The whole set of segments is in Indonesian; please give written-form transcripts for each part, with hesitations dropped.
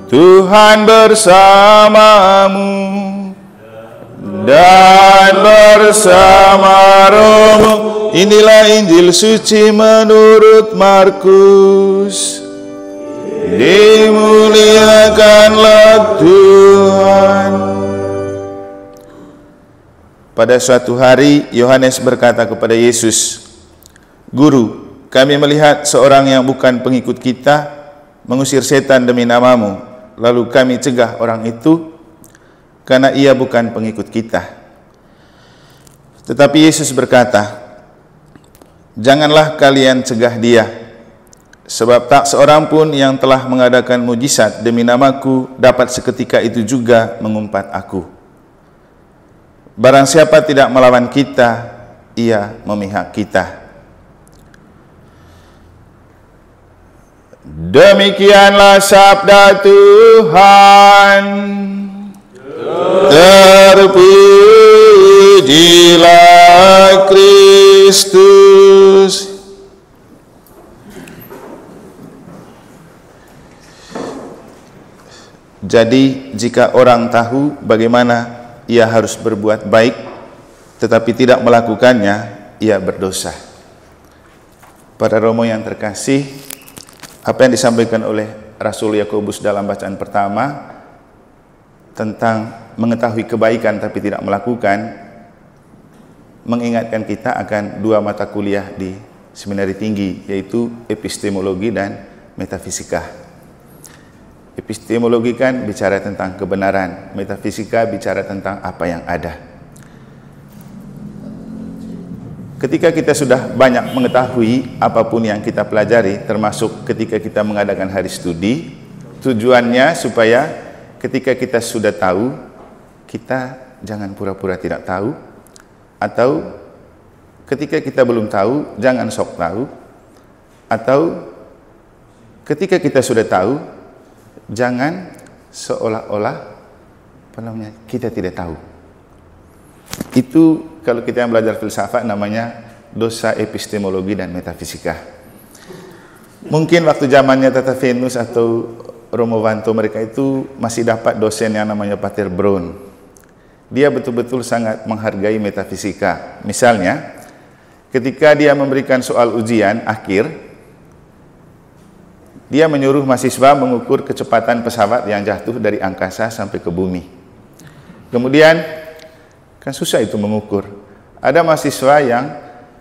Tuhan bersamamu dan bersama rohmu. Inilah Injil suci menurut Markus. Dimuliakanlah Tuhan. Pada suatu hari Yohanes berkata kepada Yesus, "Guru, kami melihat seorang yang bukan pengikut kita mengusir setan demi namamu, lalu kami cegah orang itu karena ia bukan pengikut kita." Tetapi Yesus berkata, "Janganlah kalian cegah dia, sebab tak seorang pun yang telah mengadakan mujizat demi namaku dapat seketika itu juga mengumpat aku. Barang siapa tidak melawan kita, ia memihak kita." Demikianlah sabda Tuhan. Terpujilah Kristus. Jadi jika orang tahu bagaimana ia harus berbuat baik tetapi tidak melakukannya, ia berdosa. Para Romo yang terkasih, apa yang disampaikan oleh Rasul Yakobus dalam bacaan pertama tentang mengetahui kebaikan tapi tidak melakukan, mengingatkan kita akan dua mata kuliah di seminari tinggi, yaitu epistemologi dan metafisika. Epistemologi kan bicara tentang kebenaran, metafisika bicara tentang apa yang ada. Ketika kita sudah banyak mengetahui apapun yang kita pelajari, termasuk ketika kita mengadakan hari studi, tujuannya supaya ketika kita sudah tahu, kita jangan pura-pura tidak tahu, atau ketika kita belum tahu, jangan sok tahu, atau ketika kita sudah tahu, jangan seolah-olah kita tidak tahu. Itu kalau kita yang belajar filsafat namanya dosa epistemologi dan metafisika. Mungkin waktu zamannya Tata Venus atau Romo Vanto, mereka itu masih dapat dosen yang namanya Pater Brown. Dia betul-betul sangat menghargai metafisika. Misalnya, ketika dia memberikan soal ujian akhir, dia menyuruh mahasiswa mengukur kecepatan pesawat yang jatuh dari angkasa sampai ke bumi. Kemudian, kan susah itu mengukur. Ada mahasiswa yang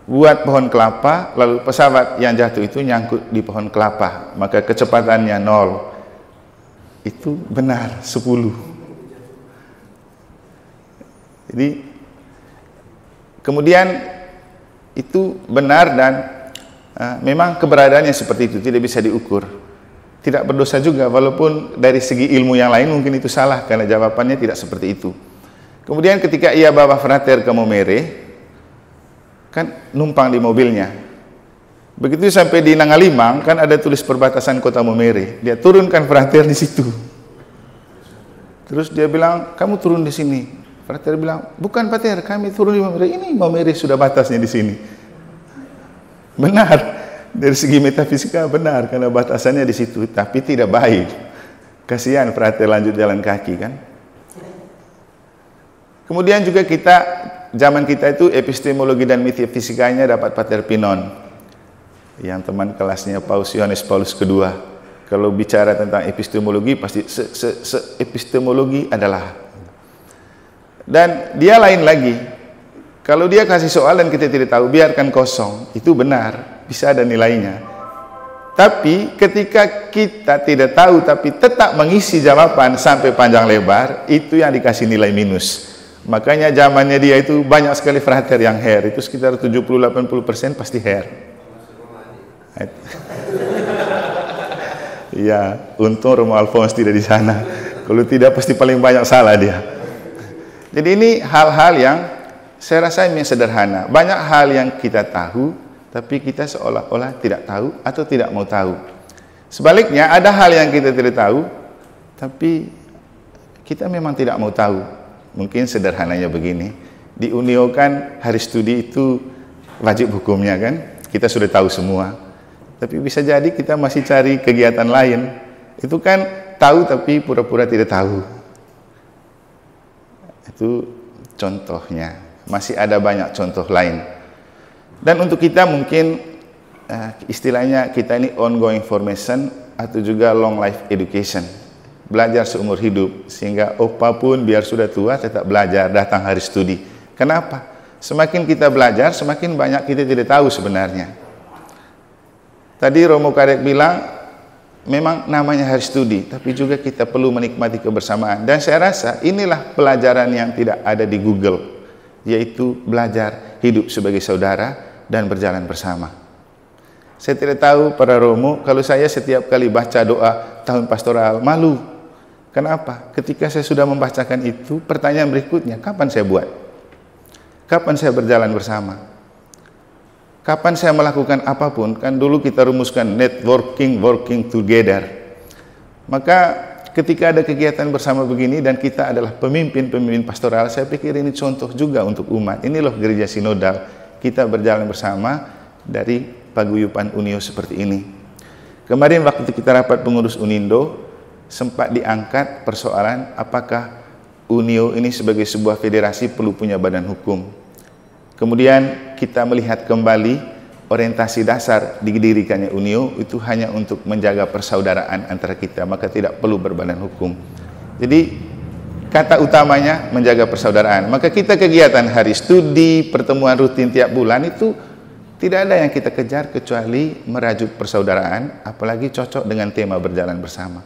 buat pohon kelapa, lalu pesawat yang jatuh itu nyangkut di pohon kelapa, maka kecepatannya 0. Itu benar 10. Jadi kemudian itu benar dan memang keberadaannya seperti itu, tidak bisa diukur. Tidak berdosa juga, walaupun dari segi ilmu yang lain mungkin itu salah karena jawabannya tidak seperti itu. Kemudian ketika ia bawa Frater ke Momere, kan numpang di mobilnya. Begitu sampai di Nangalimang, kan ada tulis perbatasan kota Momere. Dia turunkan Frater di situ. Terus dia bilang, "Kamu turun di sini." Frater bilang, "Bukan Pater, kami turun di Momere. Ini Momere sudah batasnya di sini." Benar, dari segi metafisika benar karena batasannya di situ, tapi tidak baik. Kasihan Frater lanjut jalan kaki kan. Kemudian juga zaman kita itu epistemologi dan metafisikanya dapat Pater Pinon, yang teman kelasnya Paus Yohanes Paulus II. Kalau bicara tentang epistemologi pasti epistemologi adalah. Dan dia lain lagi. Kalau dia kasih soal dan kita tidak tahu, biarkan kosong. Itu benar, bisa ada nilainya. Tapi ketika kita tidak tahu tapi tetap mengisi jawaban sampai panjang lebar, itu yang dikasih nilai minus. Makanya zamannya dia itu banyak sekali Frater yang hair, itu sekitar 70-80% pasti hair. Iya, untung Romo Alphonse tidak di sana. Kalau tidak pasti paling banyak salah dia. Jadi ini hal-hal yang saya rasa ini sederhana. Banyak hal yang kita tahu, tapi kita seolah-olah tidak tahu atau tidak mau tahu. Sebaliknya ada hal yang kita tidak tahu, tapi kita memang tidak mau tahu. Mungkin sederhananya begini, di Unio kan hari studi itu wajib hukumnya kan, kita sudah tahu semua. Tapi bisa jadi kita masih cari kegiatan lain. Itu kan tahu tapi pura-pura tidak tahu. Itu contohnya. Masih ada banyak contoh lain. Dan untuk kita mungkin istilahnya kita ini ongoing formation atau juga long life education. Belajar seumur hidup, sehingga apapun biar sudah tua tetap belajar, datang hari studi. Kenapa? Semakin kita belajar, semakin banyak kita tidak tahu sebenarnya. Tadi Romo Karek bilang, memang namanya hari studi, tapi juga kita perlu menikmati kebersamaan. Dan saya rasa inilah pelajaran yang tidak ada di Google, yaitu belajar hidup sebagai saudara dan berjalan bersama. Saya tidak tahu para Romo, kalau saya setiap kali baca doa tahun pastoral, malu. Kenapa? Ketika saya sudah membacakan itu, pertanyaan berikutnya, kapan saya buat? Kapan saya berjalan bersama? Kapan saya melakukan apapun? Kan dulu kita rumuskan networking, working together. Maka ketika ada kegiatan bersama begini dan kita adalah pemimpin-pemimpin pastoral, saya pikir ini contoh juga untuk umat. Ini loh gereja sinodal, kita berjalan bersama dari paguyuban Unio seperti ini. Kemarin waktu kita rapat pengurus Unindo, sempat diangkat persoalan apakah Unio ini sebagai sebuah federasi perlu punya badan hukum. Kemudian kita melihat kembali orientasi dasar didirikannya Unio itu hanya untuk menjaga persaudaraan antara kita, maka tidak perlu berbadan hukum. Jadi kata utamanya menjaga persaudaraan. Maka kita kegiatan hari studi, pertemuan rutin tiap bulan itu tidak ada yang kita kejar kecuali merajut persaudaraan, apalagi cocok dengan tema berjalan bersama.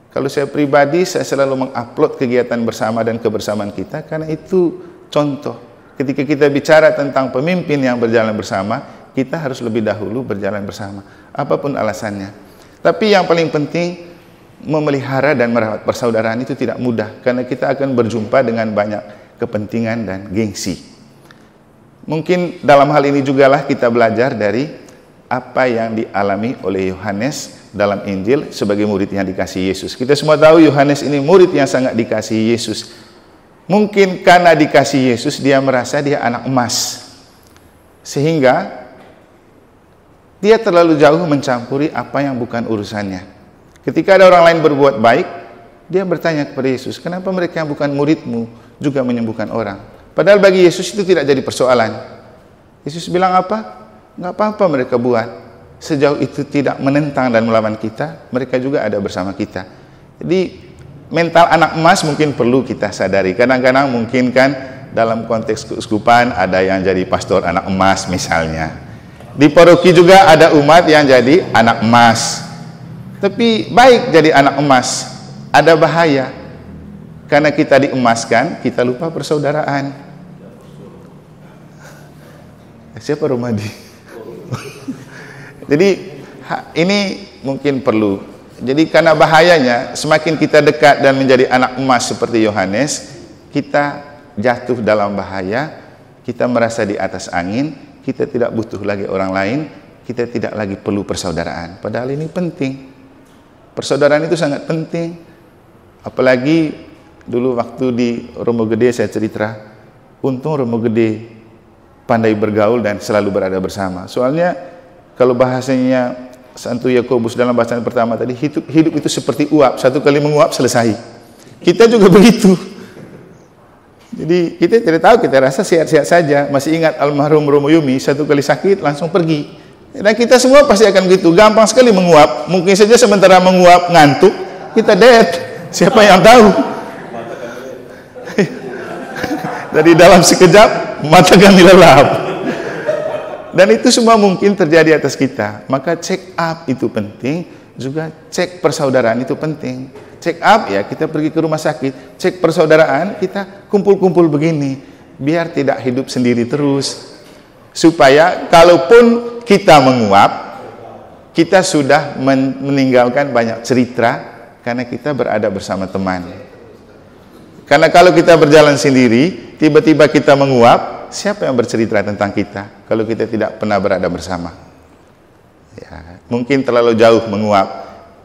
Kalau saya pribadi, saya selalu mengupload kegiatan bersama dan kebersamaan kita, karena itu contoh. Ketika kita bicara tentang pemimpin yang berjalan bersama, kita harus lebih dahulu berjalan bersama, apapun alasannya. Tapi yang paling penting, memelihara dan merawat persaudaraan itu tidak mudah, karena kita akan berjumpa dengan banyak kepentingan dan gengsi. Mungkin dalam hal ini jugalah kita belajar dari apa yang dialami oleh Yohanes dalam Injil sebagai murid yang dikasihi Yesus. Kita semua tahu Yohanes ini murid yang sangat dikasihi Yesus. Mungkin karena dikasihi Yesus, dia merasa dia anak emas. Sehingga dia terlalu jauh mencampuri apa yang bukan urusannya. Ketika ada orang lain berbuat baik, dia bertanya kepada Yesus, kenapa mereka yang bukan muridmu juga menyembuhkan orang? Padahal bagi Yesus itu tidak jadi persoalan. Yesus bilang apa? Nggak apa-apa mereka buat. Sejauh itu tidak menentang dan melawan kita, mereka juga ada bersama kita. Jadi mental anak emas mungkin perlu kita sadari. Kadang-kadang mungkin kan dalam konteks keuskupan ada yang jadi pastor anak emas misalnya. Di paroki juga ada umat yang jadi anak emas. Tapi baik jadi anak emas, ada bahaya. Karena kita diemaskan, kita lupa persaudaraan. Siapa Romadi? Jadi ini mungkin perlu. Jadi karena bahayanya, semakin kita dekat dan menjadi anak emas seperti Yohanes, kita jatuh dalam bahaya, kita merasa di atas angin, kita tidak butuh lagi orang lain, kita tidak lagi perlu persaudaraan. Padahal ini penting. Persaudaraan itu sangat penting. Apalagi dulu waktu di Romo Gede saya cerita, untung Romo Gede pandai bergaul dan selalu berada bersama. Soalnya kalau bahasanya Santo Yakobus dalam bacaan pertama tadi, hidup itu seperti uap, satu kali menguap selesai. Kita juga begitu. Jadi kita tidak tahu, kita rasa sehat-sehat saja. Masih ingat almarhum Romo Yumi, satu kali sakit langsung pergi. Dan kita semua pasti akan begitu, gampang sekali menguap. Mungkin saja sementara menguap ngantuk, kita dead. Siapa yang tahu? Dari dalam sekejap mata kami lelap. Dan itu semua mungkin terjadi atas kita. Maka check up itu penting, juga cek persaudaraan itu penting. Check up ya kita pergi ke rumah sakit, cek persaudaraan kita kumpul-kumpul begini, biar tidak hidup sendiri terus. Supaya kalaupun kita menguap, kita sudah meninggalkan banyak cerita karena kita berada bersama teman. Karena kalau kita berjalan sendiri, tiba-tiba kita menguap, siapa yang bercerita tentang kita kalau kita tidak pernah berada bersama? Ya, mungkin terlalu jauh menguap.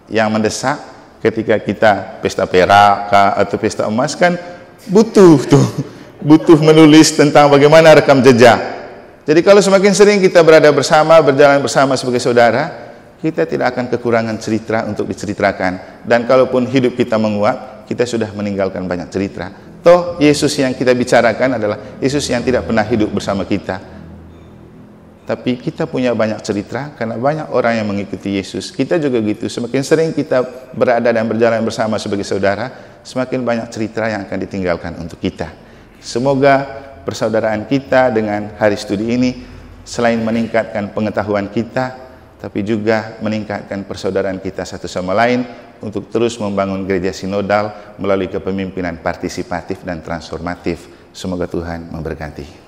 Yang mendesak ketika kita pesta perak atau pesta emas kan butuh menulis tentang bagaimana rekam jejak. Jadi kalau semakin sering kita berada bersama, berjalan bersama sebagai saudara, kita tidak akan kekurangan cerita untuk diceritakan. Dan kalaupun hidup kita menguap, kita sudah meninggalkan banyak cerita. Toh Yesus yang kita bicarakan adalah Yesus yang tidak pernah hidup bersama kita. Tapi kita punya banyak cerita karena banyak orang yang mengikuti Yesus. Kita juga gitu, semakin sering kita berada dan berjalan bersama sebagai saudara, semakin banyak cerita yang akan ditinggalkan untuk kita. Semoga persaudaraan kita dengan hari studi ini selain meningkatkan pengetahuan kita, tapi juga meningkatkan persaudaraan kita satu sama lain untuk terus membangun gereja sinodal melalui kepemimpinan partisipatif dan transformatif. Semoga Tuhan memberkati.